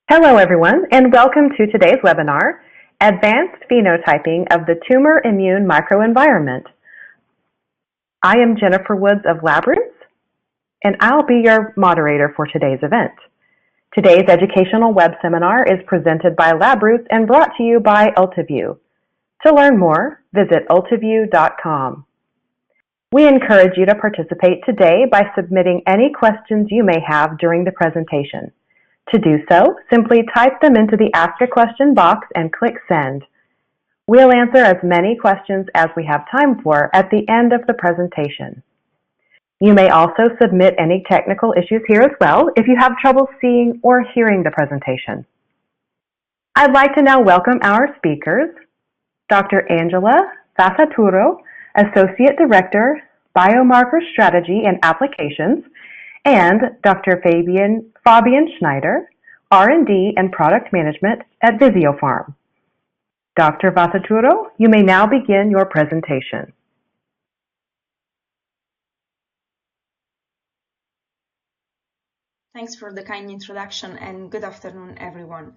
Hello everyone, and welcome to today's webinar, Advanced Phenotyping of the Tumor Immune Microenvironment. I am Jennifer Woods of LabRoots, and I'll be your moderator for today's event. Today's educational web seminar is presented by LabRoots and brought to you by Ultiview. To learn more, visit ultiview.com. We encourage you to participate today by submitting any questions you may have during the presentation. To do so, simply type them into the Ask a Question box and click Send. We'll answer as many questions as we have time for at the end of the presentation. You may also submit any technical issues here as well if you have trouble seeing or hearing the presentation. I'd like to now welcome our speakers, Dr. Angela Vasaturo, Associate Director, Biomarker Strategy and Applications, and Dr. Fabian Schneider, R&D and Product Management at Visiopharm. Dr. Vasaturo, you may now begin your presentation. Thanks for the kind introduction and good afternoon, everyone.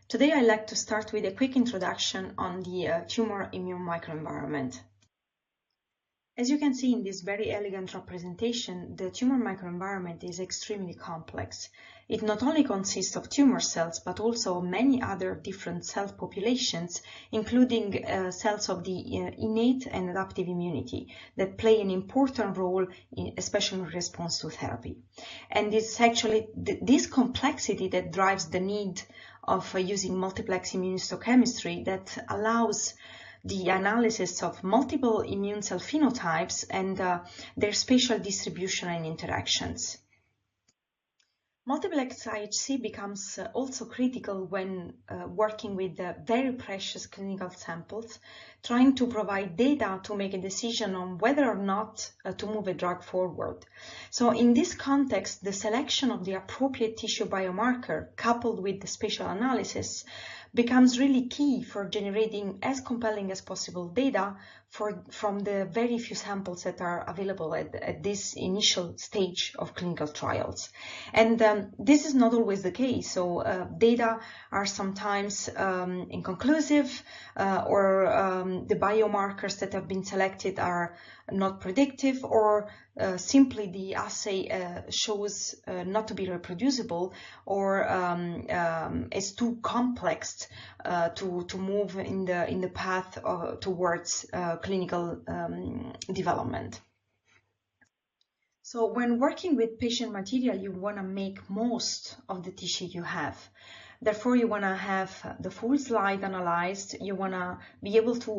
Today I'd like to start with a quick introduction on the tumor immune microenvironment. As you can see in this very elegant representation, the tumor microenvironment is extremely complex. It not only consists of tumor cells, but also many other different cell populations, including cells of the innate and adaptive immunity that play an important role, especially in response to therapy. And it's actually this complexity that drives the need of using multiplex immunohistochemistry that allows the analysis of multiple immune cell phenotypes and their spatial distribution and interactions. Multiplex IHC becomes also critical when working with very precious clinical samples, trying to provide data to make a decision on whether or not to move a drug forward. So in this context, the selection of the appropriate tissue biomarker coupled with the spatial analysis becomes really key for generating as compelling as possible data from the very few samples that are available at this initial stage of clinical trials. And this is not always the case. So data are sometimes inconclusive or the biomarkers that have been selected are not predictive, or simply the assay shows not to be reproducible, or is too complex to move in the path towards clinical development. So when working with patient material, you want to make most of the tissue you have. Therefore, you want to have the full slide analyzed. You want to be able to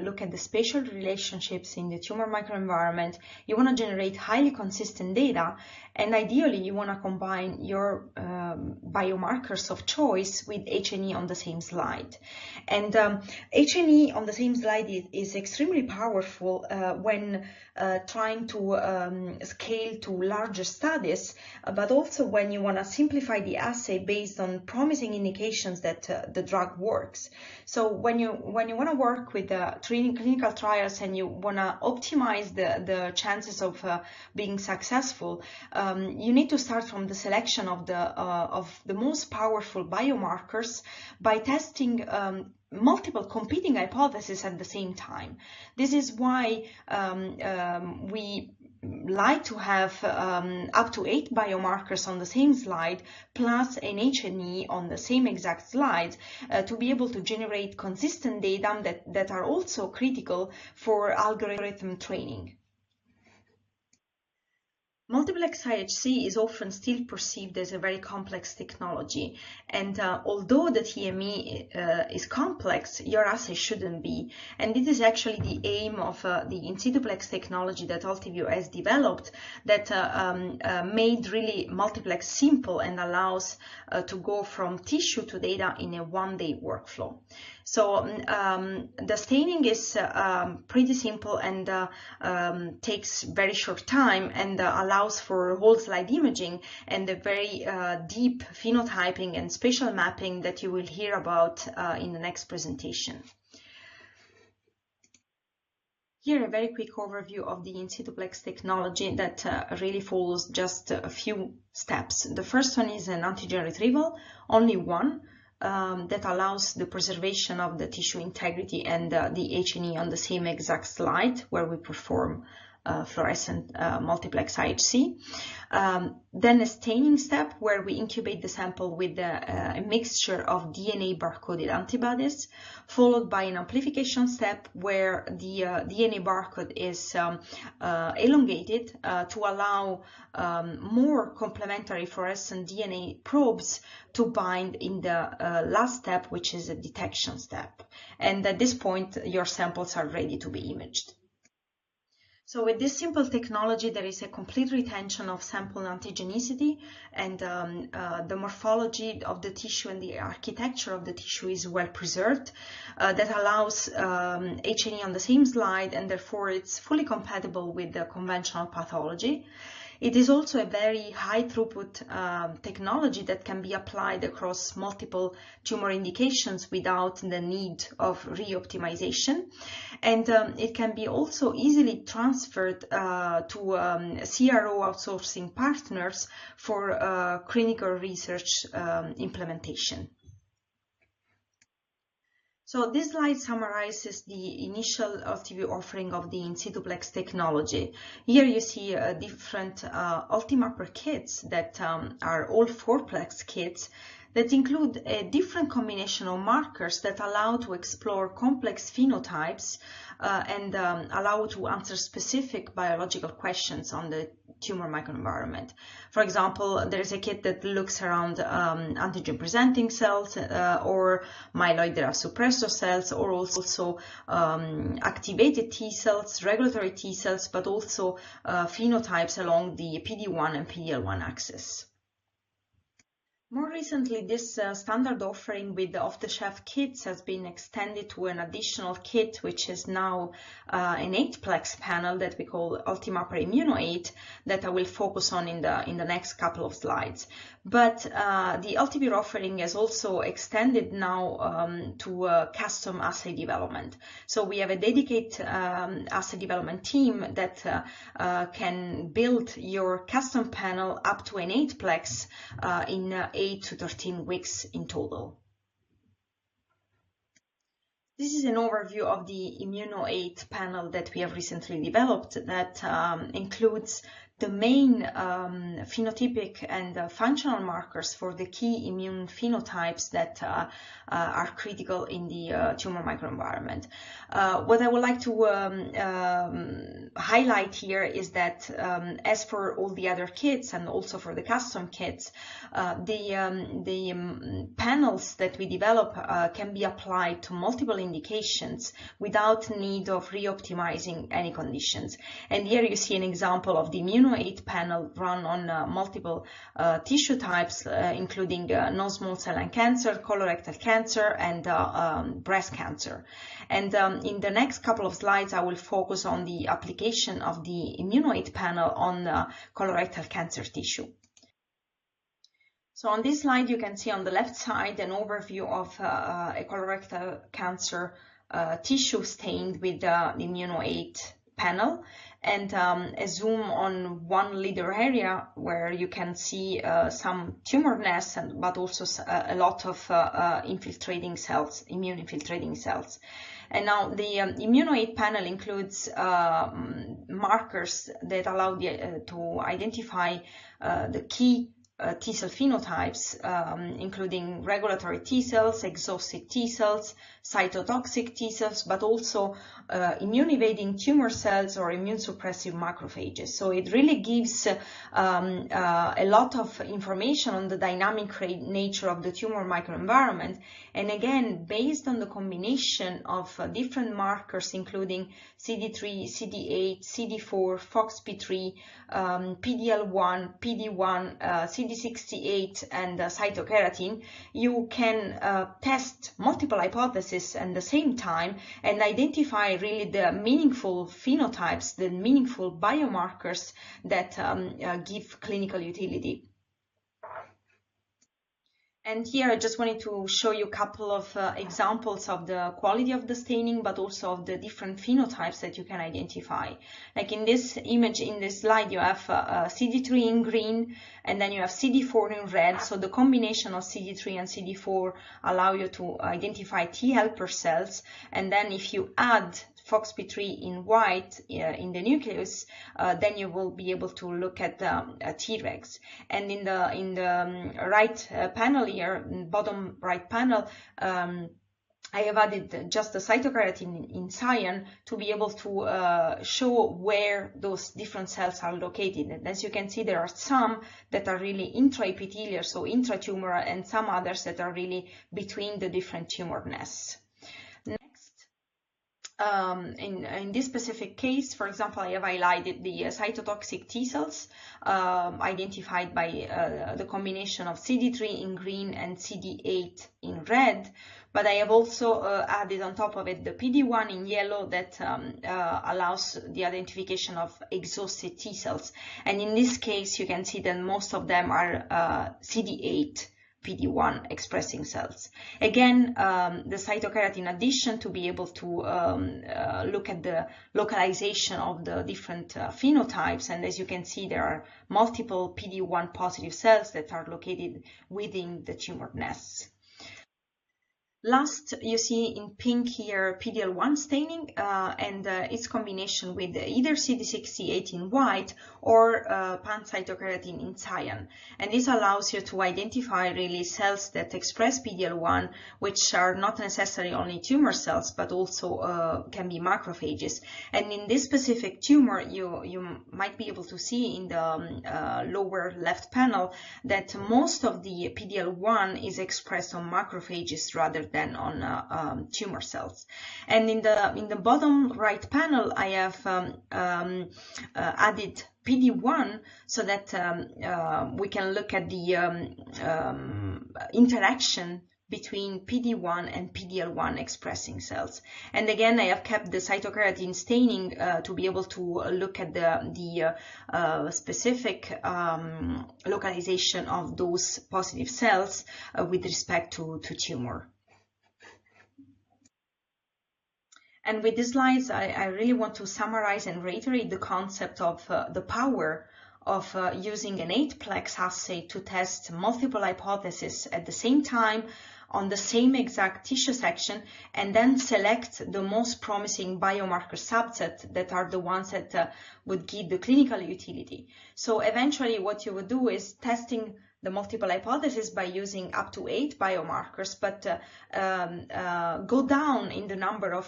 look at the spatial relationships in the tumor microenvironment. You want to generate highly consistent data. And ideally, you want to combine your biomarkers of choice with H&E on the same slide. And H&E on the same slide is extremely powerful when trying to scale to larger studies, but also when you want to simplify the assay based on promising indications that the drug works. So when you want to work with clinical trials and you want to optimize the chances of being successful, you need to start from the selection of the most powerful biomarkers by testing multiple competing hypotheses at the same time. This is why we like to have up to 8 biomarkers on the same slide plus an H&E on the same exact slide to be able to generate consistent data that are also critical for algorithm training. Multiplex IHC is often still perceived as a very complex technology, and although the TME is complex, your assay shouldn't be. And this is actually the aim of the InSituplex technology that Ultiview has developed, that made really multiplex simple and allows to go from tissue to data in a one-day workflow. So the staining is pretty simple and takes very short time and allows for whole slide imaging and the very deep phenotyping and spatial mapping that you will hear about in the next presentation. Here, a very quick overview of the in situplex technology that really follows just a few steps. The first one is an antigen retrieval, only one, that allows the preservation of the tissue integrity and the H&E on the same exact slide where we perform fluorescent multiplex IHC. Then a staining step where we incubate the sample with a mixture of DNA barcoded antibodies, followed by an amplification step where the DNA barcode is elongated to allow more complementary fluorescent DNA probes to bind in the last step, which is a detection step. And at this point, your samples are ready to be imaged. So with this simple technology, there is a complete retention of sample antigenicity, and the morphology of the tissue and the architecture of the tissue is well preserved. That allows H&E on the same slide, and therefore it's fully compatible with the conventional pathology. It is also a very high throughput technology that can be applied across multiple tumor indications without the need of re-optimization. And it can be also easily transferred to CRO outsourcing partners for clinical research implementation. So this slide summarizes the initial LTV offering of the in situplex technology. Here you see different Ultimapper kits that are all 4-plex kits that include a different combination of markers that allow to explore complex phenotypes and allow to answer specific biological questions on the tumor microenvironment. For example, there is a kit that looks around antigen-presenting cells or myeloid derived suppressor cells, or also activated T cells, regulatory T cells, but also phenotypes along the PD-1 and PD-L1 axis. More recently, this standard offering with the off-the-shelf kits has been extended to an additional kit, which is now an 8-plex panel that we call Ultimapper Immuno-8, that I will focus on in the next couple of slides. But the LTV offering is also extended now to custom assay development. So we have a dedicated assay development team that can build your custom panel up to an 8-plex in 8 to 13 weeks in total. This is an overview of the Immuno-8 panel that we have recently developed that includes the main phenotypic and functional markers for the key immune phenotypes that are critical in the tumor microenvironment. What I would like to highlight here is that as for all the other kits and also for the custom kits, the panels that we develop can be applied to multiple indications without need of re-optimizing any conditions. And here you see an example of the Immuno-8 panel run on multiple tissue types, including non-small cell lung cancer, colorectal cancer, and breast cancer. And in the next couple of slides, I will focus on the application of the Immuno-8 panel on colorectal cancer tissue. So on this slide, you can see on the left side an overview of a colorectal cancer tissue stained with the Immuno-8 panel, and a zoom on one leader area where you can see some tumor nests, but also a lot of infiltrating cells, immune infiltrating cells. And now the Immuno-8 panel includes markers that allow to identify the key T cell phenotypes, including regulatory T cells, exhausted T cells, cytotoxic T cells, but also immune-evading tumor cells or immune-suppressive macrophages. So it really gives a lot of information on the dynamic nature of the tumor microenvironment. And again, based on the combination of different markers, including CD3, CD8, CD4, FOXP3, PD-L1, PD-1, CD68, and cytokeratin, you can test multiple hypotheses at the same time and identify really the meaningful phenotypes, the meaningful biomarkers that give clinical utility. And here I just wanted to show you a couple of examples of the quality of the staining, but also of the different phenotypes that you can identify. Like in this image, in this slide, you have CD3 in green, and then you have CD4 in red. So the combination of CD3 and CD4 allow you to identify T helper cells. And then if you add FOXP3 in white in the nucleus, then you will be able to look at Tregs. And in the right panel here, bottom right panel, I have added just the cytokeratin in cyan to be able to show where those different cells are located. And as you can see, there are some that are really intraepithelial, so intratumoral, and some others that are really between the different tumor nests. In this specific case, for example, I have highlighted the cytotoxic T cells identified by the combination of CD3 in green and CD8 in red, but I have also added on top of it the PD-1 in yellow that allows the identification of exhausted T cells. And in this case, you can see that most of them are CD8 PD-1 expressing cells. Again, the cytokeratin addition to be able to look at the localization of the different phenotypes, and as you can see, there are multiple PD-1 positive cells that are located within the tumor nests. Last, you see in pink here PD-L1 staining and its combination with either CD68 in white or pan-cytokeratin in cyan. And this allows you to identify really cells that express PD-L1, which are not necessarily only tumor cells, but also can be macrophages. And in this specific tumor, you might be able to see in the lower left panel that most of the PD-L1 is expressed on macrophages rather than on tumor cells. And in the bottom right panel, I have added PD-1 so that we can look at the interaction between PD-1 and PD-L1 expressing cells. And again, I have kept the cytokeratin staining to be able to look at the specific localization of those positive cells with respect to tumor. And with these slides, I really want to summarize and reiterate the concept of the power of using an 8-plex assay to test multiple hypotheses at the same time on the same exact tissue section, and then select the most promising biomarker subset that are the ones that would give the clinical utility. So eventually what you would do is testing the multiple hypotheses by using up to 8 biomarkers, but go down in the number of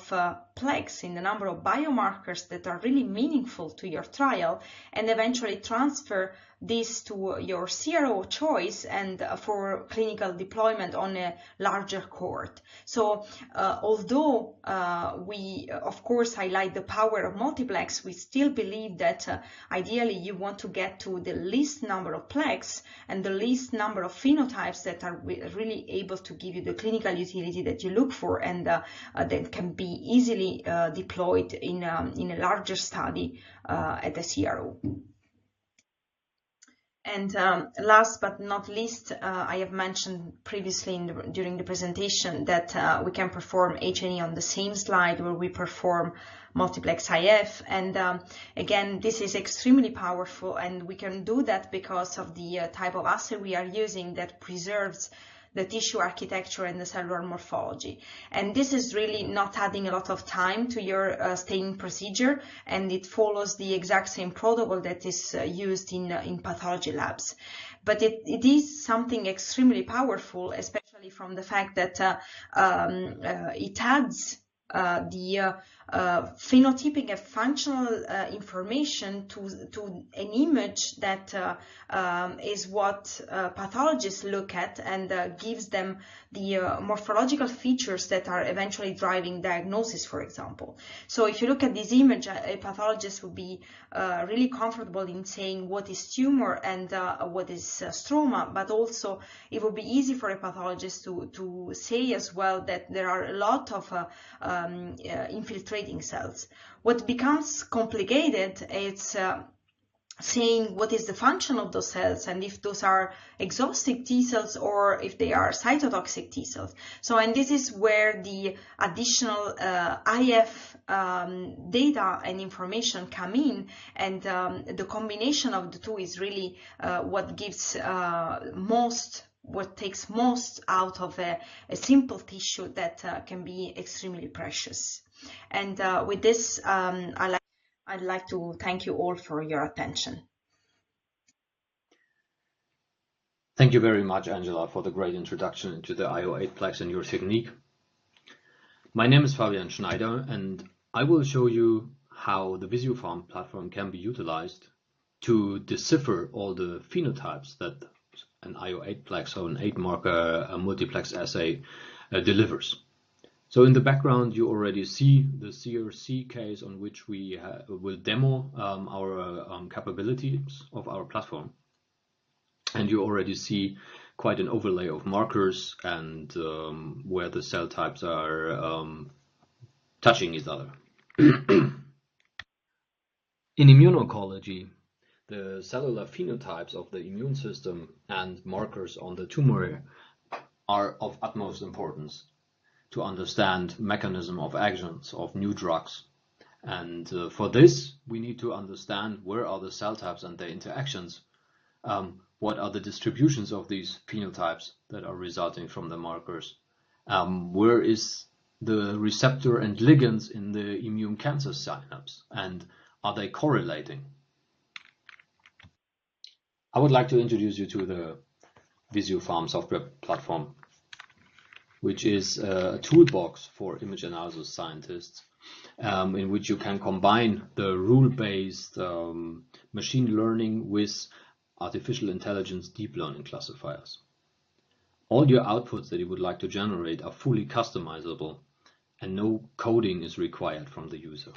plex, in the number of biomarkers that are really meaningful to your trial, and eventually transfer this to your CRO choice and for clinical deployment on a larger cohort. So although we of course highlight the power of multiplex, we still believe that ideally you want to get to the least number of plex and the least number of phenotypes that are really able to give you the clinical utility that you look for, and that can be easily deployed in a larger study at the CRO. And last but not least, I have mentioned previously during the presentation that we can perform H&E on the same slide where we perform multiplex IF. And again, this is extremely powerful, and we can do that because of the type of assay we are using that preserves the tissue architecture and the cellular morphology. And this is really not adding a lot of time to your staining procedure, and it follows the exact same protocol that is used in pathology labs. But it is something extremely powerful, especially from the fact that it adds the phenotypic and functional information to an image that is what pathologists look at, and gives them the morphological features that are eventually driving diagnosis, for example. So if you look at this image, a pathologist would be really comfortable in saying what is tumor and what is stroma, but also it would be easy for a pathologist to say as well that there are a lot of infiltrating cells. What becomes complicated is saying what is the function of those cells and if those are exhausted T cells or if they are cytotoxic T cells. So, and this is where the additional IF data and information come in, and the combination of the two is really what gives what takes most out of a simple tissue that can be extremely precious. And with this, I'd like to thank you all for your attention. Thank you very much, Angela, for the great introduction into the IO8plex and your technique. My name is Fabian Schneider, and I will show you how the Visiopharm platform can be utilized to decipher all the phenotypes that an IO8plex or an 8-marker multiplex assay delivers. So in the background, you already see the CRC case on which we will demo our capabilities of our platform. And you already see quite an overlay of markers and where the cell types are touching each other. In immuno-oncology, the cellular phenotypes of the immune system and markers on the tumor are of utmost importance to understand mechanism of actions of new drugs. And for this, we need to understand where are the cell types and their interactions. What are the distributions of these phenotypes that are resulting from the markers? Where is the receptor and ligands in the immune cancer synapse, and are they correlating? I would like to introduce you to the Visiopharm software platform, which is a toolbox for image analysis scientists, in which you can combine the rule-based machine learning with artificial intelligence deep learning classifiers. All your outputs that you would like to generate are fully customizable, and no coding is required from the user.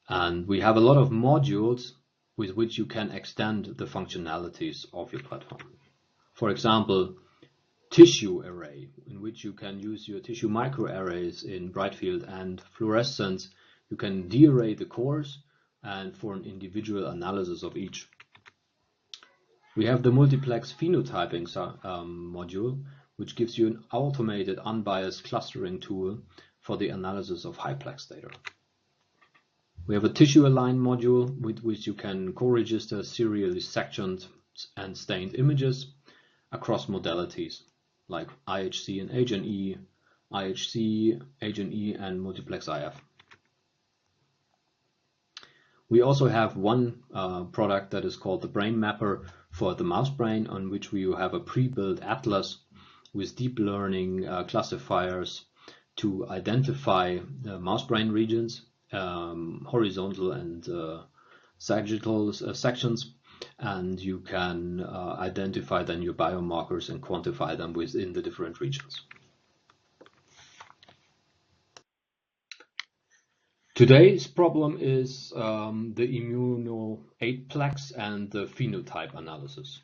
And we have a lot of modules with which you can extend the functionalities of your platform. For example, tissue array, in which you can use your tissue microarrays in bright field and fluorescence. You can de-array the cores and for an individual analysis of each. We have the Multiplex phenotyping module, which gives you an automated unbiased clustering tool for the analysis of high-plex data. We have a tissue align module with which you can co-register serially sectioned and stained images across modalities like IHC and H&E, IHC, H&E, and Multiplex IF. We also have one product that is called the Brain Mapper for the mouse brain, on which we have a pre-built atlas with deep learning classifiers to identify the mouse brain regions, horizontal and sagittal sections, and you can identify then your biomarkers and quantify them within the different regions. Today's problem is the immuno-8plex and the phenotype analysis.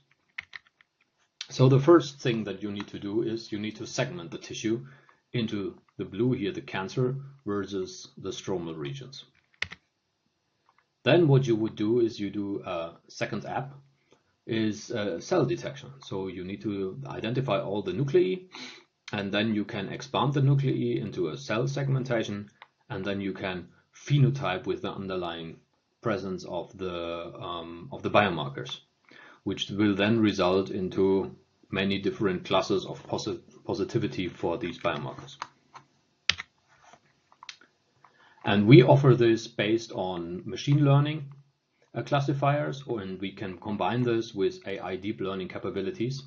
So the first thing that you need to do is you need to segment the tissue into the blue here, the cancer, versus the stromal regions. Then what you would do is you do a second app, is cell detection. So you need to identify all the nuclei, and then you can expand the nuclei into a cell segmentation, and then you can phenotype with the underlying presence of the biomarkers, which will then result into many different classes of positivity for these biomarkers. And we offer this based on machine learning classifiers, and we can combine this with AI deep learning capabilities.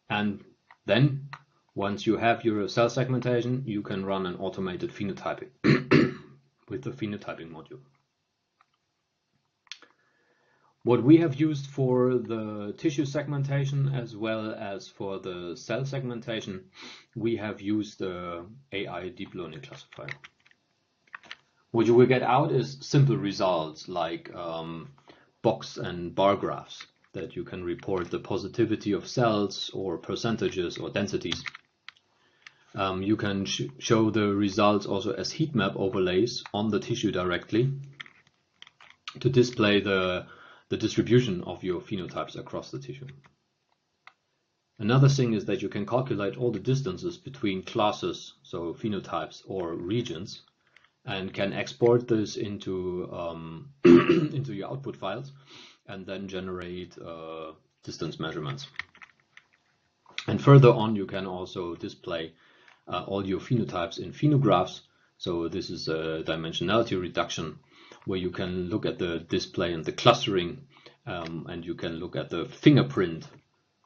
And then once you have your cell segmentation, you can run an automated phenotyping with the phenotyping module. What we have used for the tissue segmentation as well as for the cell segmentation, we have used the AI deep learning classifier. What you will get out is simple results like box and bar graphs that you can report the positivity of cells or percentages or densities. You can show the results also as heat map overlays on the tissue directly. to display the distribution of your phenotypes across the tissue. Another thing is that you can calculate all the distances between classes, so phenotypes or regions, and can export this into into your output files and then generate distance measurements. And further on, you can also display all your phenotypes in phenographs. So this is a dimensionality reduction, where you can look at the display and the clustering, and you can look at the fingerprint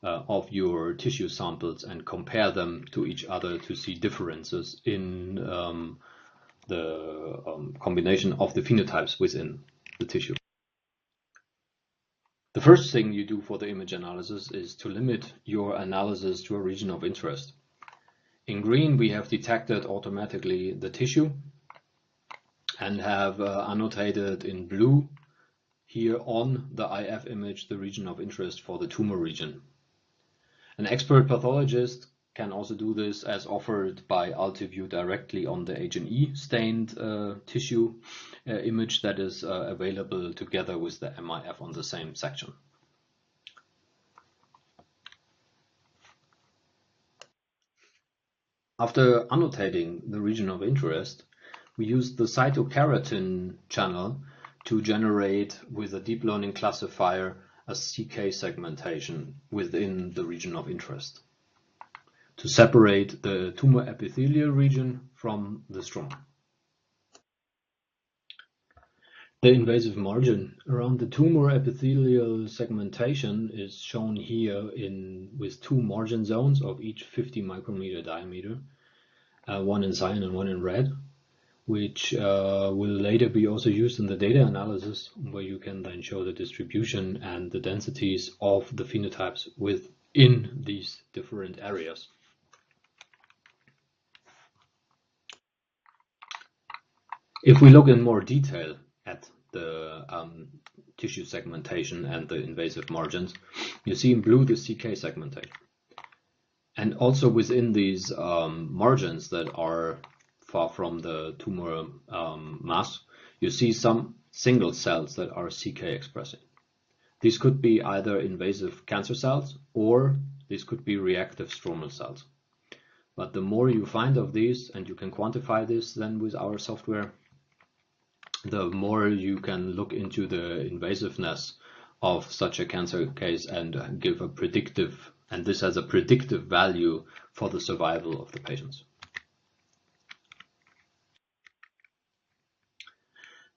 of your tissue samples and compare them to each other to see differences in the combination of the phenotypes within the tissue. The first thing you do for the image analysis is to limit your analysis to a region of interest. In green, we have detected automatically the tissue and have annotated in blue here on the IF image the region of interest for the tumor region. An expert pathologist can also do this as offered by Ultiview directly on the H&E stained tissue image that is available together with the MIF on the same section. After annotating the region of interest, we use the Cytokeratin channel to generate with a deep learning classifier a CK segmentation within the region of interest to separate the tumor epithelial region from the stroma. The invasive margin around the tumor epithelial segmentation is shown here with two margin zones of each 50 micrometer diameter, one in cyan and one in red, which will later be also used in the data analysis, where you can then show the distribution and the densities of the phenotypes within these different areas. If we look in more detail at the tissue segmentation and the invasive margins, you see in blue the CK segmentation. And also within these margins that are far from the tumor mass, you see some single cells that are CK expressing. These could be either invasive cancer cells or these could be reactive stromal cells. But the more you find of these, and you can quantify this then with our software, the more you can look into the invasiveness of such a cancer case and give a predictive, and this has a predictive value for the survival of the patients.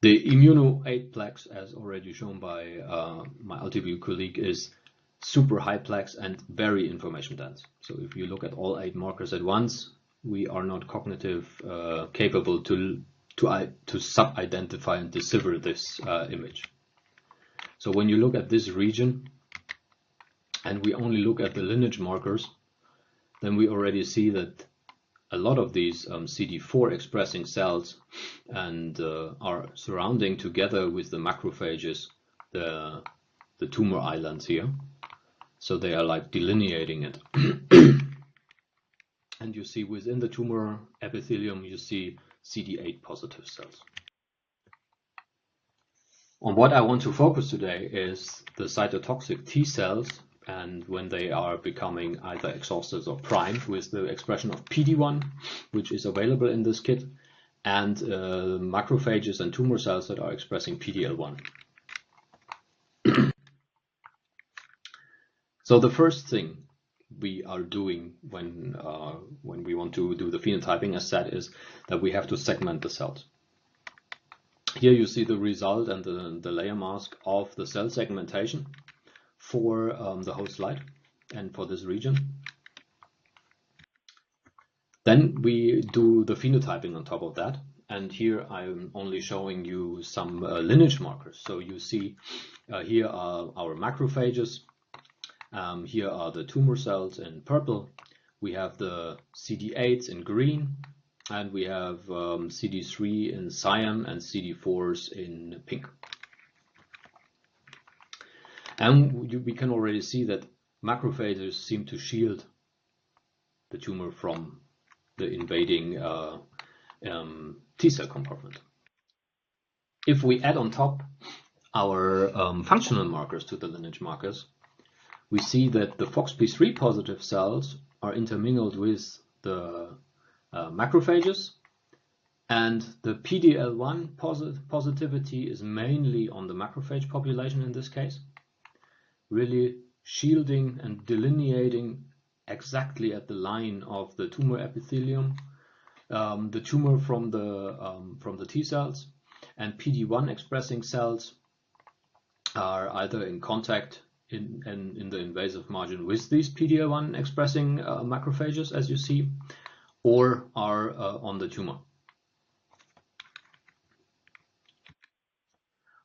The immuno-8-plex, as already shown by my Ultiview colleague, is super high plex and very information dense. So if you look at all 8 markers at once, we are not cognitive capable to sub-identify and decipher this image. So when you look at this region and we only look at the lineage markers, then we already see that a lot of these CD4 expressing cells and are surrounding together with the macrophages the tumor islands here. So they are like delineating it. And you see within the tumor epithelium, you see CD8 positive cells. On what I want to focus today is the cytotoxic T cells, and when they are becoming either exhausted or primed with the expression of PD-1, which is available in this kit, and macrophages and tumor cells that are expressing PD-L1. So the first thing we are doing when we want to do the phenotyping, as said, is that we have to segment the cells. Here you see the result and the layer mask of the cell segmentation for the whole slide and for this region. Then we do the phenotyping on top of that, and here I'm only showing you some lineage markers. So you see here are our macrophages, here are the tumor cells in purple, we have the CD8s in green, and we have CD3 in cyan and CD4s in pink. And we can already see that macrophages seem to shield the tumor from the invading T cell compartment. If we add on top our functional markers to the lineage markers, we see that the FOXP3 positive cells are intermingled with the macrophages, and the PD-L1 positivity is mainly on the macrophage population in this case, really shielding and delineating exactly at the line of the tumor epithelium, the tumor from the T cells, and PD-1 expressing cells are either in contact in the invasive margin with these PD-L1 expressing macrophages, as you see, or are on the tumor.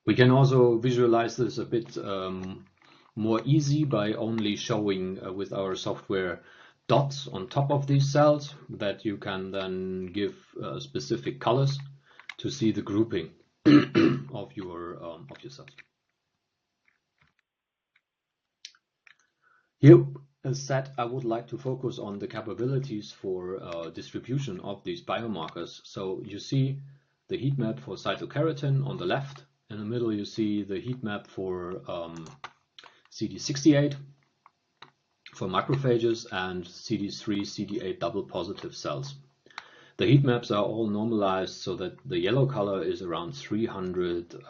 We can also visualize this a bit more easy by only showing with our software dots on top of these cells that you can then give specific colors to see the grouping of your cells. Here, as said, I would like to focus on the capabilities for distribution of these biomarkers. So you see the heat map for cytokeratin on the left. In the middle, you see the heat map for CD68 for macrophages and CD3, CD8 double positive cells. The heat maps are all normalized so that the yellow color is around 300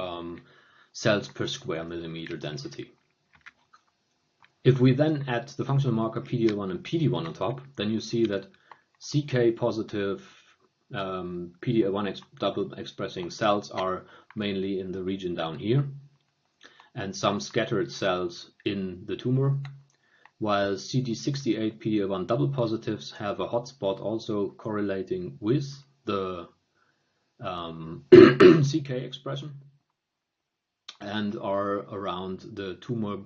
cells per square millimeter density. If we then add the functional marker PD-L1 and PD-1 on top, then you see that CK positive PD-L1 double expressing cells are mainly in the region down here, and some scattered cells in the tumor, while CD68 PD-L1 double positives have a hotspot also correlating with the CK expression and are around the tumor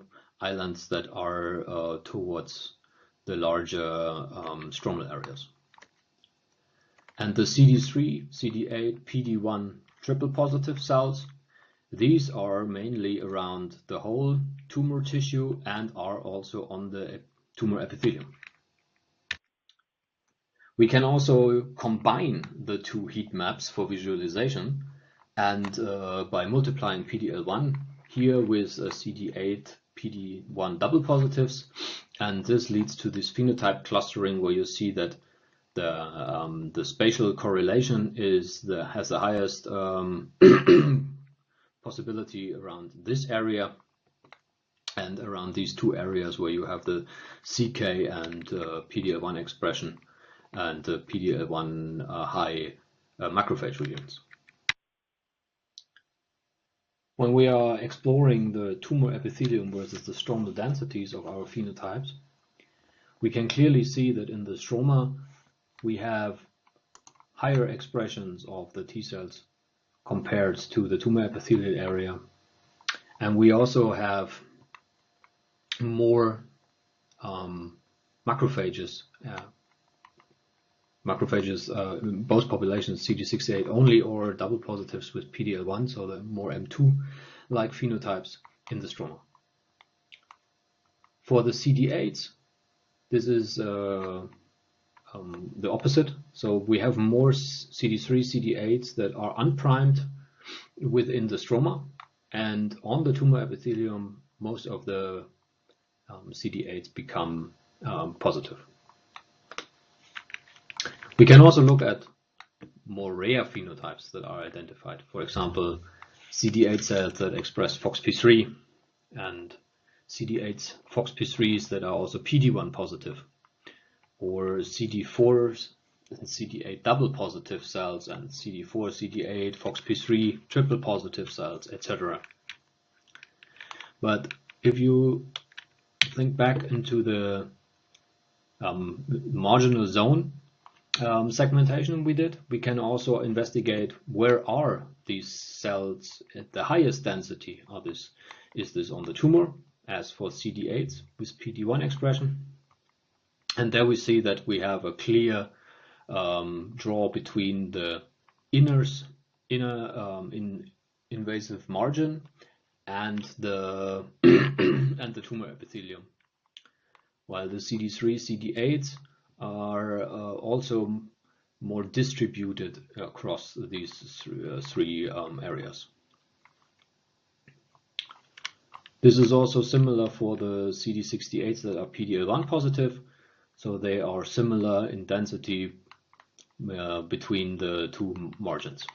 islands that are towards the larger stromal areas. And the CD3, CD8, PD-1 triple positive cells, these are mainly around the whole tumor tissue and are also on the tumor epithelium. We can also combine the two heat maps for visualization, and by multiplying PD-L1 here with CD8 PD-1 double positives, and this leads to this phenotype clustering where you see that the spatial correlation has the highest possibility around this area and around these two areas where you have the CK and PD-L1 expression and the PD-L1 high macrophage regions. When we are exploring the tumor epithelium versus the stromal densities of our phenotypes, we can clearly see that in the stroma we have higher expressions of the T cells compared to the tumor epithelial area, and we also have more macrophages. In both populations, CD68 only or double positives with PD-L1, so the more M2-like phenotypes in the stroma. For the CD8s, this is the opposite. So we have more CD3, CD8s that are unprimed within the stroma, and on the tumor epithelium, most of the CD8s become positive. We can also look at more rare phenotypes that are identified. For example, CD8 cells that express FOXP3 and CD8 FOXP3s that are also PD-1 positive, or CD4s and CD8 double positive cells and CD4, CD8, FOXP3 triple positive cells, etc. But if you think back into the marginal zone segmentation we did, we can also investigate where are these cells at the highest density. Is this on the tumor, as for CD8s with PD-1 expression? And there we see that we have a clear draw between the inner invasive margin and the and the tumor epithelium, while the CD3, CD8s are also more distributed across these three areas. This is also similar for the CD68s that are PD-L1 positive, so they are similar in density between the two margins.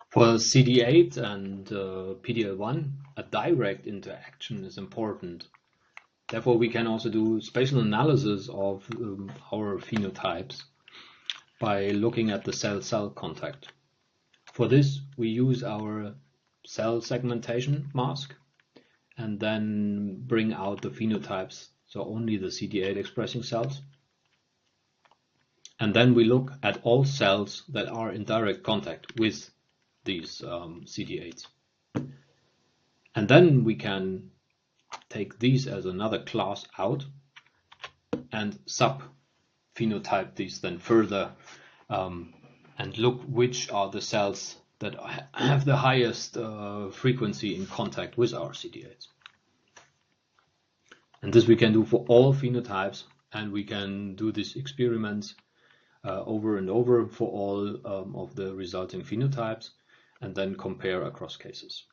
For CD8 and PD-L1, a direct interaction is important. Therefore, we can also do spatial analysis of our phenotypes by looking at the cell-cell contact. For this, we use our cell segmentation mask and then bring out the phenotypes, so only the CD8 expressing cells. And then we look at all cells that are in direct contact with these CD8s. And then we can take these as another class out and sub-phenotype these then further and look which are the cells that have the highest frequency in contact with our CD8s. And this we can do for all phenotypes, and we can do these experiments over and over for all of the resulting phenotypes, and then compare across cases.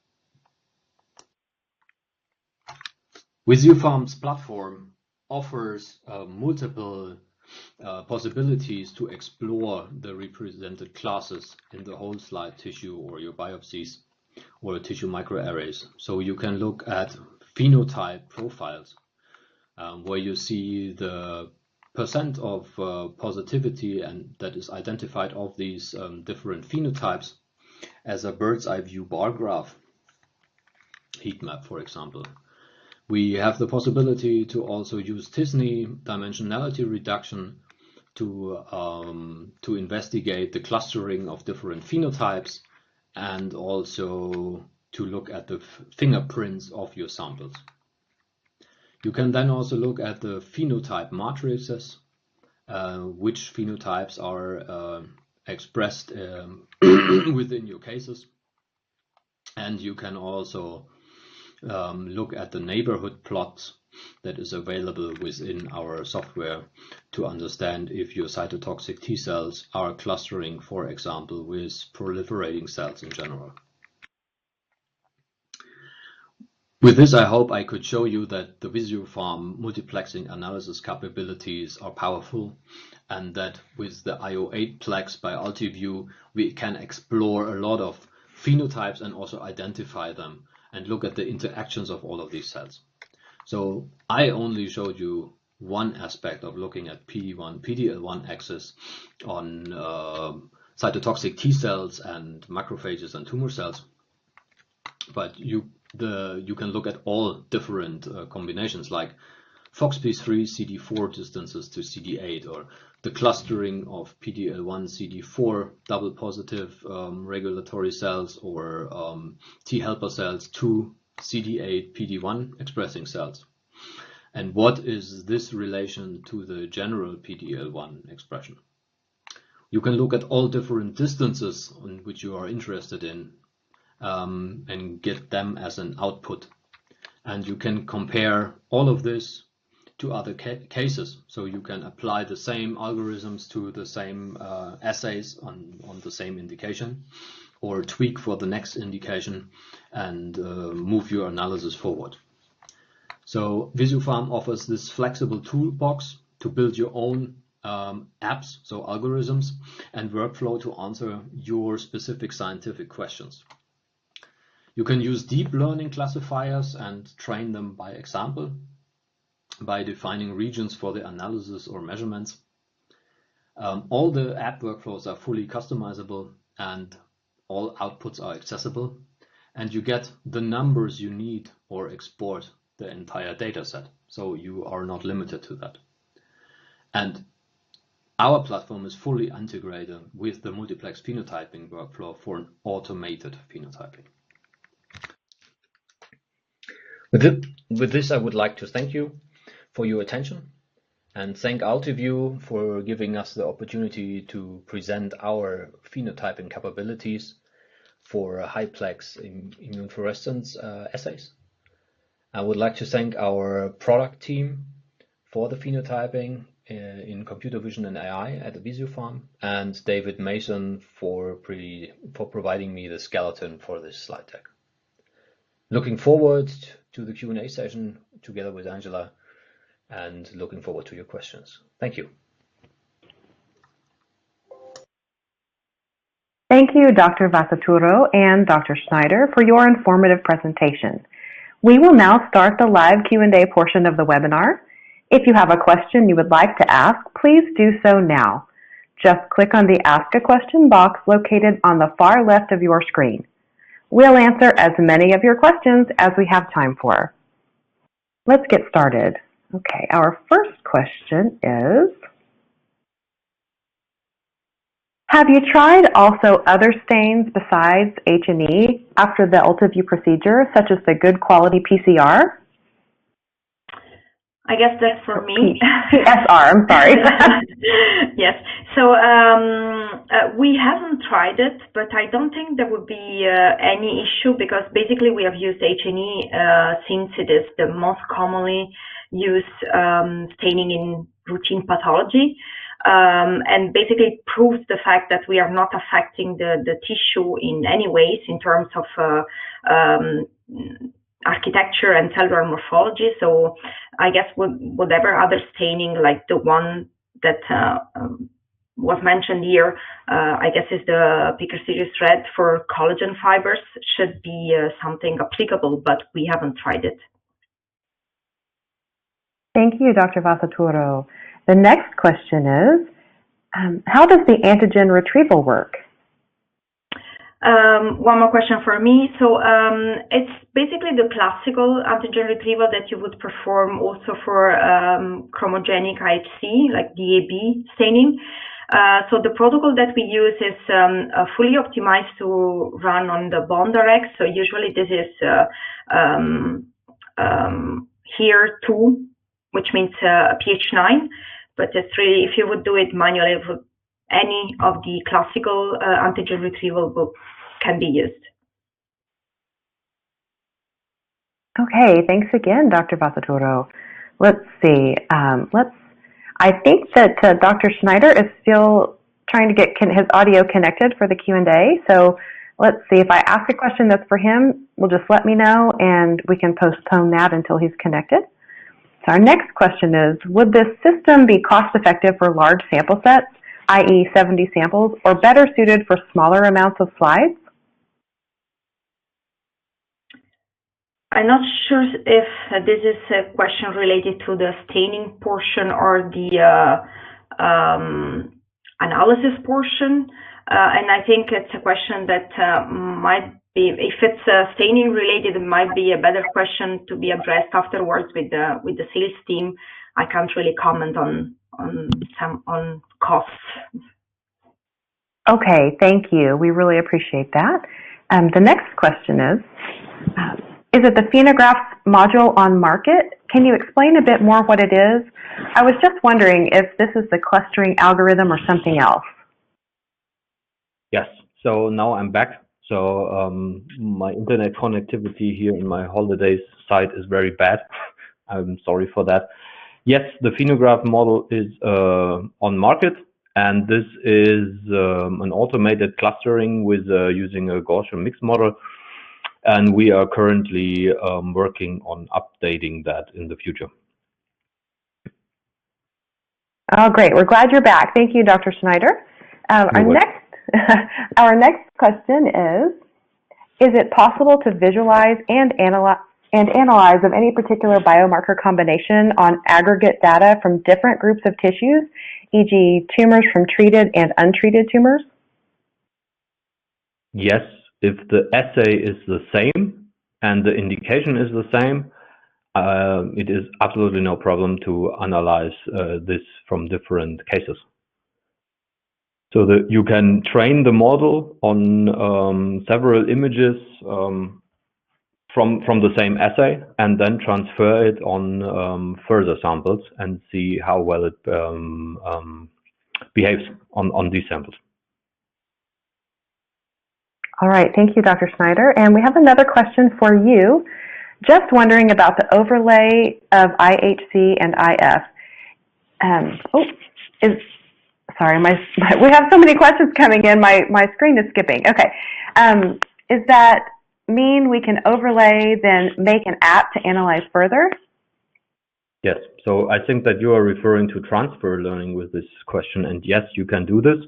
Visiopharm's platform offers multiple possibilities to explore the represented classes in the whole slide tissue or your biopsies or tissue microarrays. So you can look at phenotype profiles where you see the percent of positivity and that is identified of these different phenotypes as a bird's eye view bar graph, heat map, for example. We have the possibility to also use t-SNE dimensionality reduction to investigate the clustering of different phenotypes and also to look at the fingerprints of your samples. You can then also look at the phenotype matrices, which phenotypes are expressed within your cases, and you can also look at the neighborhood plots that is available within our software to understand if your cytotoxic T cells are clustering, for example, with proliferating cells in general. With this, I hope I could show you that the Visiopharm multiplexing analysis capabilities are powerful, and that with the IO8plex by UltiView, we can explore a lot of phenotypes and also identify them and look at the interactions of all of these cells. So I only showed you one aspect of looking at PD-1, PD-L1 axis on cytotoxic T cells and macrophages and tumor cells, but you can look at all different combinations like FOXP3 CD4 distances to CD8, or the clustering of PD-L1 CD4 double positive regulatory cells or T helper cells to CD8 PD-1 expressing cells. And what is this relation to the general PD-L1 expression? You can look at all different distances on which you are interested in and get them as an output. And you can compare all of this to other cases. So you can apply the same algorithms to the same assays on the same indication, or tweak for the next indication and move your analysis forward. So Visiopharm offers this flexible toolbox to build your own apps, so algorithms, and workflow to answer your specific scientific questions. You can use deep learning classifiers and train them by example, by defining regions for the analysis or measurements. All the app workflows are fully customizable and all outputs are accessible, and you get the numbers you need or export the entire data set. So you are not limited to that. And our platform is fully integrated with the multiplex phenotyping workflow for an automated phenotyping. With this, I would like to thank you for your attention and thank UltiView for giving us the opportunity to present our phenotyping capabilities for high-plex immunofluorescence assays. I would like to thank our product team for the phenotyping in computer vision and AI at the Visiopharm, and David Mason for providing me the skeleton for this slide deck. Looking forward to the Q&A session together with Angela, and looking forward to your questions. Thank you. Thank you, Dr. Vasaturo and Dr. Schneider, for your informative presentation. We will now start the live Q&A portion of the webinar. If you have a question you would like to ask, please do so now. Just click on the Ask a Question box located on the far left of your screen. We'll answer as many of your questions as we have time for. Let's get started. Okay, our first question is, have you tried also other stains besides H&E after the UltraView procedure, such as the good quality PCR? I guess that's for me. SR, I'm sorry. Yes. So we haven't tried it, but I don't think there would be any issue, because basically we have used H&E since it is the most commonly used staining in routine pathology. And basically proves the fact that we are not affecting the tissue in any ways in terms of architecture and cellular morphology. So I guess whatever other staining, like the one that was mentioned here, I guess is the Picker series red for collagen fibers, should be something applicable, but we haven't tried it. Thank you, Dr. Vasaturo. The next question is, how does the antigen retrieval work? One more question for me. So it's basically the classical antigen retrieval that you would perform also for chromogenic IHC, like DAB staining. So the protocol that we use is fully optimized to run on the BondRx. So usually this is here 2, which means pH 9. But it's really, if you would do it manually, any of the classical antigen retrieval can be used. Okay, thanks again, Dr. Vasaturo. Let's see. I think that Dr. Schneider is still trying to get his audio connected for the Q&A. So let's see, if I ask a question that's for him, will just let me know and we can postpone that until he's connected. So our next question is, would this system be cost-effective for large sample sets, i.e. 70 samples, or better suited for smaller amounts of slides? I'm not sure if this is a question related to the staining portion or the analysis portion. And I think it's a question that might be, if it's staining related, it might be a better question to be addressed afterwards with the sales team. I can't really comment on costs. Okay, thank you. We really appreciate that. The next question is it the Phenograph module on market? Can you explain a bit more what it is? I was just wondering if this is the clustering algorithm or something else. Yes, so now I'm back. So my internet connectivity here in my holidays site is very bad. I'm sorry for that. Yes, the Phenograph model is on market, and this is an automated clustering with using a Gaussian mixed model. And we are currently working on updating that in the future. Oh, great. We're glad you're back. Thank you, Dr. Schneider. Our next question is it possible to visualize and analyze of any particular biomarker combination on aggregate data from different groups of tissues, e.g. tumors from treated and untreated tumors? Yes, if the assay is the same and the indication is the same, it is absolutely no problem to analyze this from different cases. So that you can train the model on several images from the same assay and then transfer it on further samples and see how well it behaves on these samples. All right, thank you, Dr. Schneider. And we have another question for you. Just wondering about the overlay of IHC and IF. Sorry, we have so many questions coming in. My screen is skipping. Okay. Does that mean we can overlay, then make an app to analyze further? Yes. So I think that you are referring to transfer learning with this question, and yes, you can do this.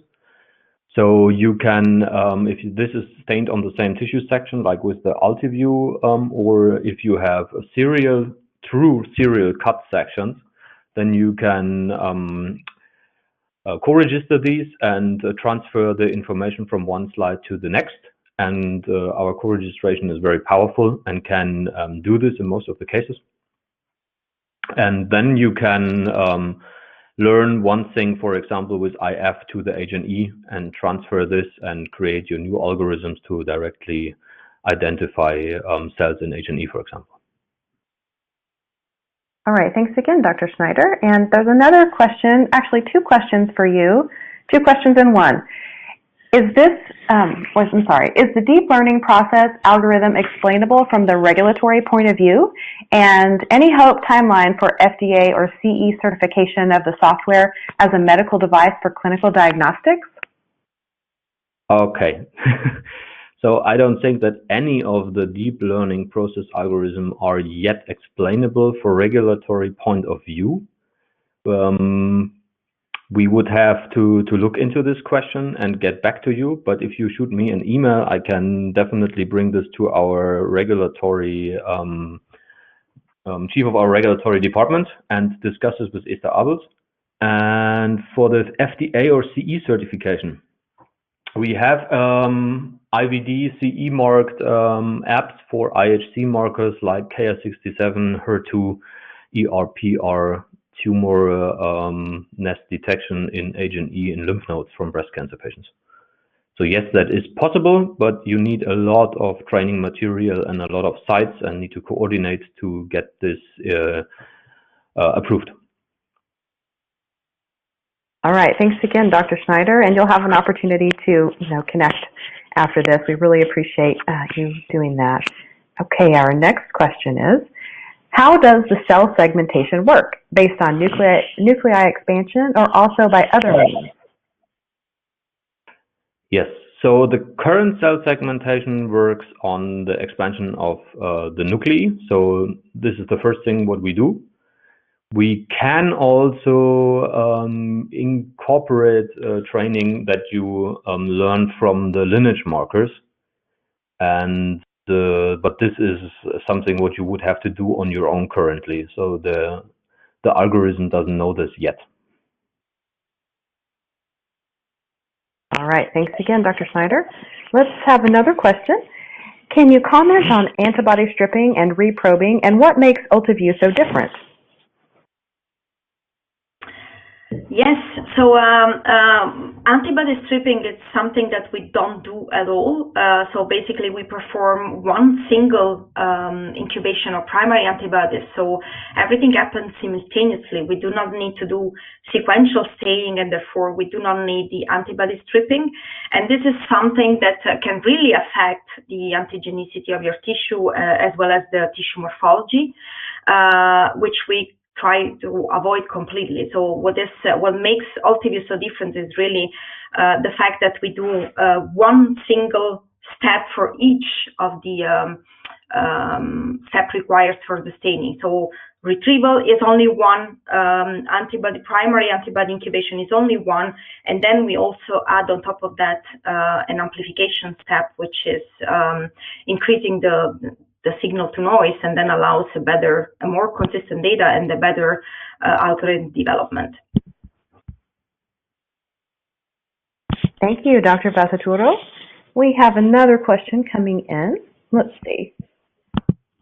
So you can, if this is stained on the same tissue section, like with the UltiView, or if you have a true serial cut sections, then you can co-register these and transfer the information from one slide to the next. And our co-registration is very powerful and can do this in most of the cases. And then you can learn one thing, for example, with IF to the H&E and transfer this and create your new algorithms to directly identify cells in H&E, for example. All right, thanks again, Dr. Schneider. And there's another question, actually two questions for you, two questions in one. Is the deep learning process algorithm explainable from the regulatory point of view? And any hope timeline for FDA or CE certification of the software as a medical device for clinical diagnostics? Okay. So I don't think that any of the deep learning process algorithms are yet explainable for regulatory point of view. We would have to look into this question and get back to you. But if you shoot me an email, I can definitely bring this to our regulatory chief of our regulatory department and discuss this with Esther Abels. And for the FDA or CE certification, we have IVD CE marked apps for IHC markers like Ki67, HER2, ERPR, tumor nest detection in H&E in lymph nodes from breast cancer patients. So yes, that is possible, but you need a lot of training material and a lot of sites and need to coordinate to get this approved. All right, thanks again, Dr. Schneider, and you'll have an opportunity to connect after this. We really appreciate you doing that. Okay, our next question is, how does the cell segmentation work? Based on nuclei expansion or also by other means? Yes, so the current cell segmentation works on the expansion of the nuclei. So this is the first thing what we do. We can also incorporate training that you learn from the lineage markers, and but this is something what you would have to do on your own currently. So the algorithm doesn't know this yet. All right, thanks again, Dr. Schneider. Let's have another question. Can you comment on antibody stripping and reprobing, and what makes UltiView so different? Yes, so antibody stripping is something that we don't do at all. So basically we perform one single incubation of primary antibodies. So everything happens simultaneously. We do not need to do sequential staining, and therefore we do not need the antibody stripping. And this is something that can really affect the antigenicity of your tissue as well as the tissue morphology, which we try to avoid completely. So what makes UltiView so different is really the fact that we do one single step for each of the step required for the staining. So retrieval is only one, primary antibody incubation is only one, and then we also add on top of that an amplification step, which is increasing the signal to noise, and then allows a more consistent data and a better algorithm development. Thank you, Dr. Vasaturo. We have another question coming in. Let's see.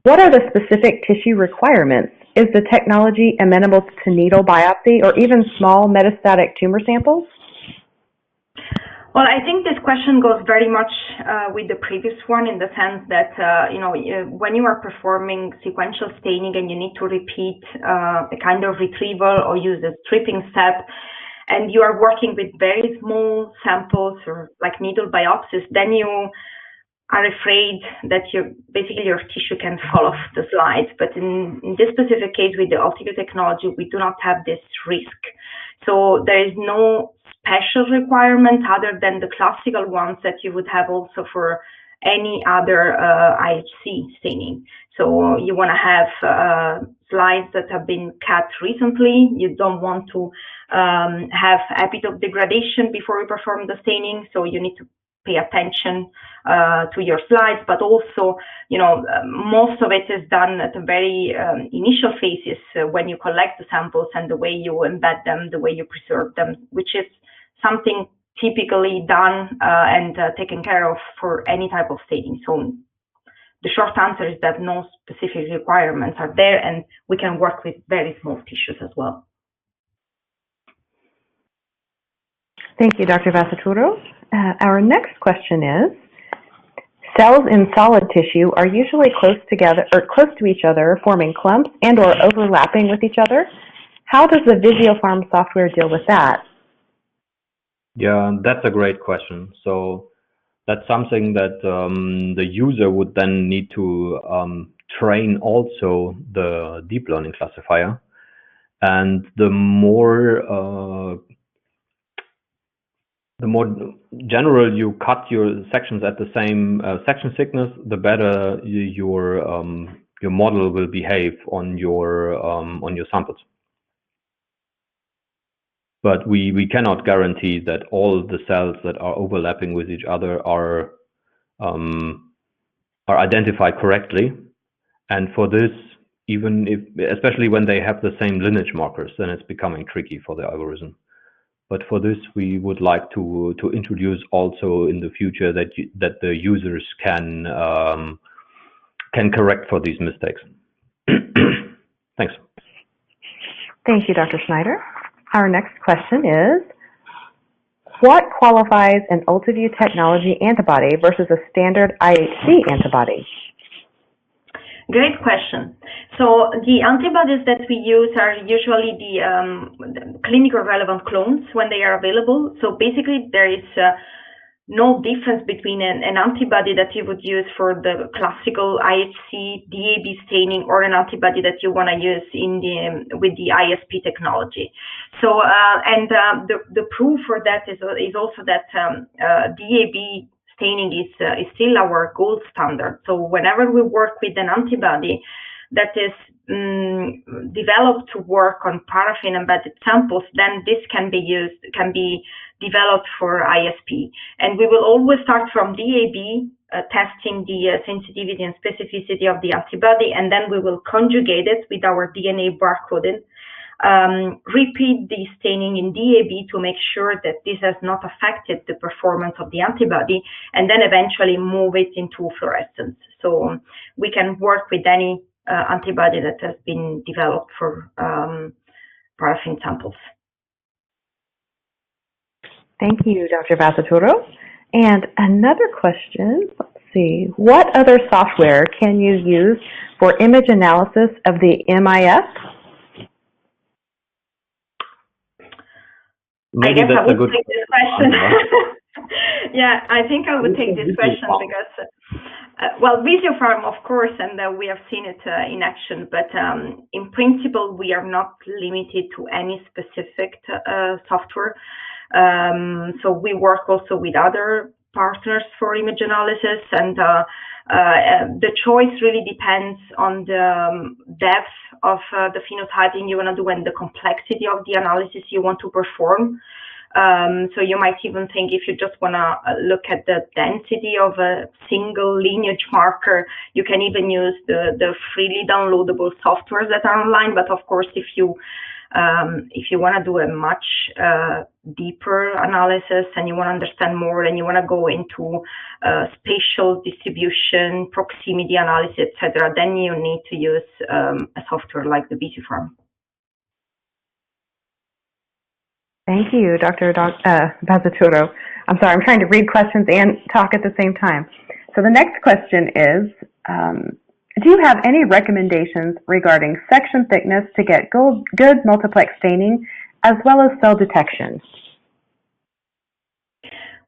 What are the specific tissue requirements? Is the technology amenable to needle biopsy or even small metastatic tumor samples? Well, I think this question goes very much with the previous one, in the sense that, when you are performing sequential staining and you need to repeat a kind of retrieval or use a stripping step, and you are working with very small samples or like needle biopsies, then you are afraid that basically your tissue can fall off the slides. But in this specific case with the optical technology, we do not have this risk. So there is no special requirement other than the classical ones that you would have also for any other IHC staining. So you want to have slides that have been cut recently. You don't want to have epitope degradation before you perform the staining. So you need to pay attention to your slides, but also, most of it is done at the very initial phases when you collect the samples and the way you embed them, the way you preserve them, which is something typically done and taken care of for any type of staining. So the short answer is that no specific requirements are there, and we can work with very small tissues as well. Thank you, Dr. Vasaturo. Our next question is, cells in solid tissue are usually close together or close to each other, forming clumps and or overlapping with each other. How does the Visiopharm software deal with that? Yeah, that's a great question. So that's something that the user would then need to train also the deep learning classifier. And the more general you cut your sections at the same section thickness, the better your model will behave on your samples. But we cannot guarantee that all the cells that are overlapping with each other are identified correctly. And for this, especially when they have the same lineage markers, then it's becoming tricky for the algorithm. But for this, we would like to introduce also in the future that the users can correct for these mistakes. Thanks. Thank you, Dr. Schneider. Our next question is, what qualifies an UltraView technology antibody versus a standard IHC antibody? Great question. So the antibodies that we use are usually the clinical relevant clones when they are available. So basically there is no difference between an antibody that you would use for the classical IHC DAB staining or an antibody that you want to use with the ISP technology. So the proof for that is also that DAB staining is still our gold standard. So whenever we work with an antibody that is developed to work on paraffin embedded samples, then this can be developed for ISP. And we will always start from DAB, testing the sensitivity and specificity of the antibody, and then we will conjugate it with our DNA barcoding. Repeat the staining in DAB to make sure that this has not affected the performance of the antibody, and then eventually move it into fluorescence. So we can work with any antibody that has been developed for paraffin samples. Thank you, Dr. Vasaturo. And another question, let's see, what other software can you use for image analysis of the MIS? Maybe I guess that's I would take this question. Yeah, I think I would take this question because, well, Visiopharm, of course, and we have seen it in action, but in principle, we are not limited to any specific software. So we work also with other partners for image analysis, and the choice really depends on the depth of the phenotyping you want to do and the complexity of the analysis you want to perform. So you might even think if you just want to look at the density of a single lineage marker, you can even use the freely downloadable softwares that are online. But of course, if you want to do a much deeper analysis and you want to understand more and you want to go into spatial distribution, proximity analysis, etc., then you need to use a software like the Visiopharm. Thank you, Dr. Vasaturo. I'm sorry, I'm trying to read questions and talk at the same time. So the next question is, do you have any recommendations regarding section thickness to get good multiplex staining as well as cell detection?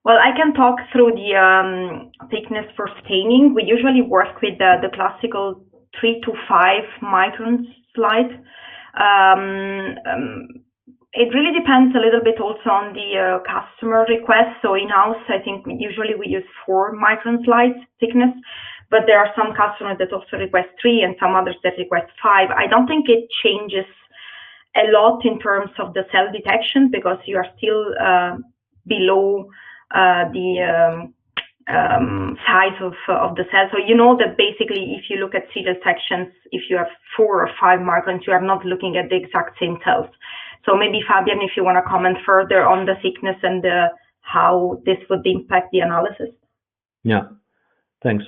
Well, I can talk through the thickness for staining. We usually work with the classical 3 to 5 micron slide. It really depends a little bit also on the customer request. So in-house, I think usually we use 4 micron slides thickness, but there are some customers that also request 3 and some others that request 5. I don't think it changes a lot in terms of the cell detection because you are still below the size of the cell. So you know that basically if you look at serial sections, if you have 4 or 5 microns, you are not looking at the exact same cells. So maybe Fabian, if you want to comment further on the thickness and how this would impact the analysis. Yeah, thanks.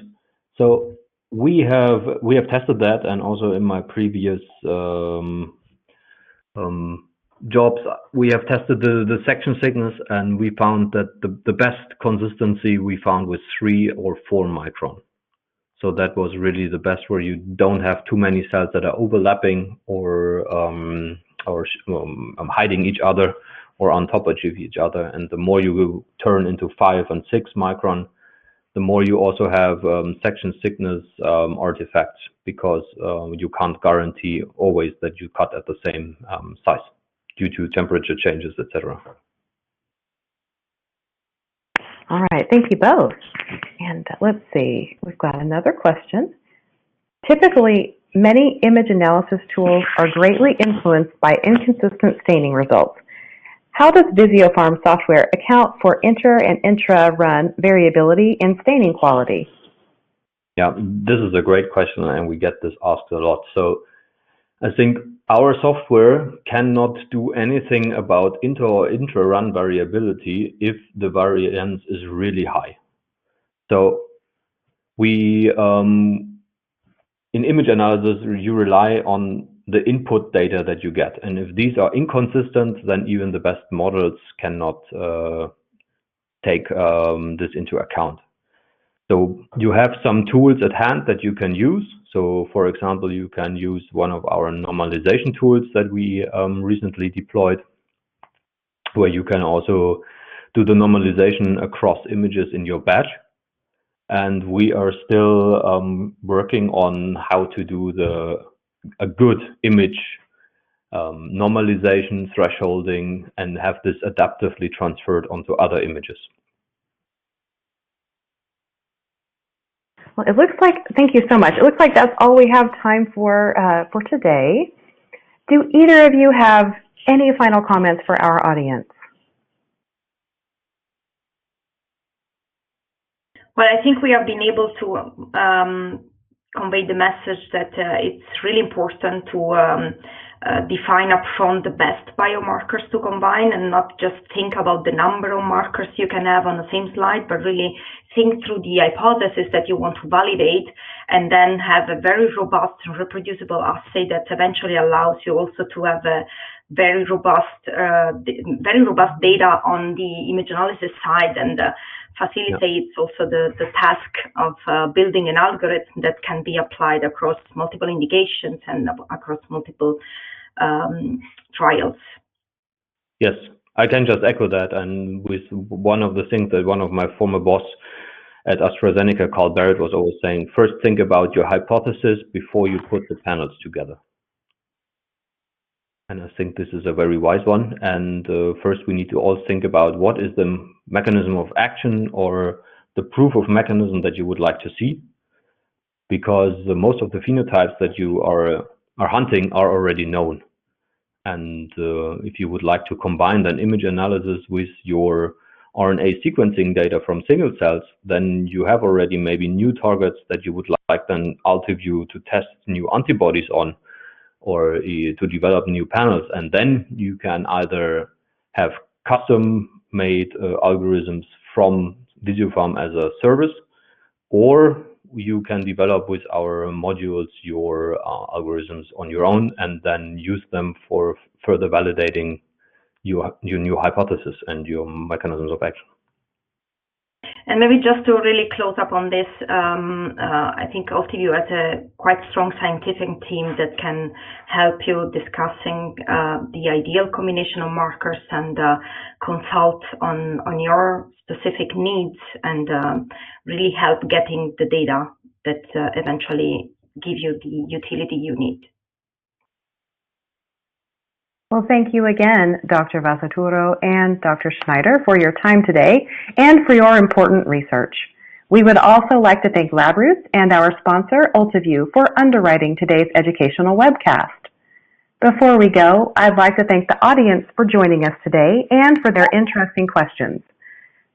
So we have tested that, and also in my previous jobs, we have tested the section thickness, and we found that the best consistency we found was 3 or 4 micron. So that was really the best, where you don't have too many cells that are overlapping or hiding each other or on top of each other. And the more you will turn into 5 and 6 micron, the more you also have section thickness artifacts, because you can't guarantee always that you cut at the same size due to temperature changes, etc. All right, thank you both. And let's see, we've got another question. Typically, many image analysis tools are greatly influenced by inconsistent staining results. How does Visiopharm software account for inter and intra-run variability in staining quality? Yeah, this is a great question, and we get this asked a lot. So I think our software cannot do anything about inter or intra-run variability if the variance is really high. So we, in image analysis, you rely on the input data that you get. And if these are inconsistent, then even the best models cannot take this into account. So you have some tools at hand that you can use. So for example, you can use one of our normalization tools that we recently deployed, where you can also do the normalization across images in your batch. And we are still working on how to do a good image normalization, thresholding, and have this adaptively transferred onto other images. Well, it looks like, thank you so much. It looks like that's all we have time for today. Do either of you have any final comments for our audience? Well, I think we have been able to convey the message that it's really important to define upfront the best biomarkers to combine, and not just think about the number of markers you can have on the same slide, but really think through the hypothesis that you want to validate, and then have a very robust and reproducible assay that eventually allows you also to have a very robust data on the image analysis side, and facilitates also the task of building an algorithm that can be applied across multiple indications and across multiple trials. Yes, I can just echo that. And with one of the things that one of my former boss at AstraZeneca, Carl Barrett, was always saying, first think about your hypothesis before you put the panels together. And I think this is a very wise one. And first we need to all think about what is the mechanism of action or the proof of mechanism that you would like to see, because most of the phenotypes that you are hunting are already known. And if you would like to combine an image analysis with your RNA sequencing data from single cells, then you have already maybe new targets that you would like then Ultiview to test new antibodies on, or to develop new panels. And then you can either have custom-made algorithms from Visiopharm as a service, or you can develop with our modules your algorithms on your own, and then use them for further validating your new hypothesis and your mechanisms of action. And maybe just to really close up on this, I think Ultiview has a quite strong scientific team that can help you discussing the ideal combination of markers and consult on your specific needs and really help getting the data that eventually give you the utility you need. Well, thank you again, Dr. Vasaturo and Dr. Schneider, for your time today and for your important research. We would also like to thank LabRoots and our sponsor, Ultiview, for underwriting today's educational webcast. Before we go, I'd like to thank the audience for joining us today and for their interesting questions.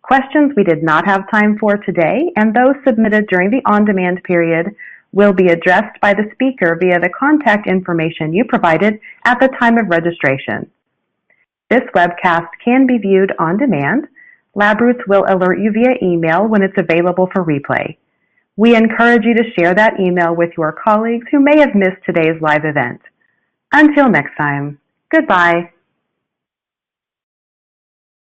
Questions we did not have time for today and those submitted during the on-demand period will be addressed by the speaker via the contact information you provided at the time of registration. This webcast can be viewed on demand. LabRoots will alert you via email when it's available for replay. We encourage you to share that email with your colleagues who may have missed today's live event. Until next time, goodbye.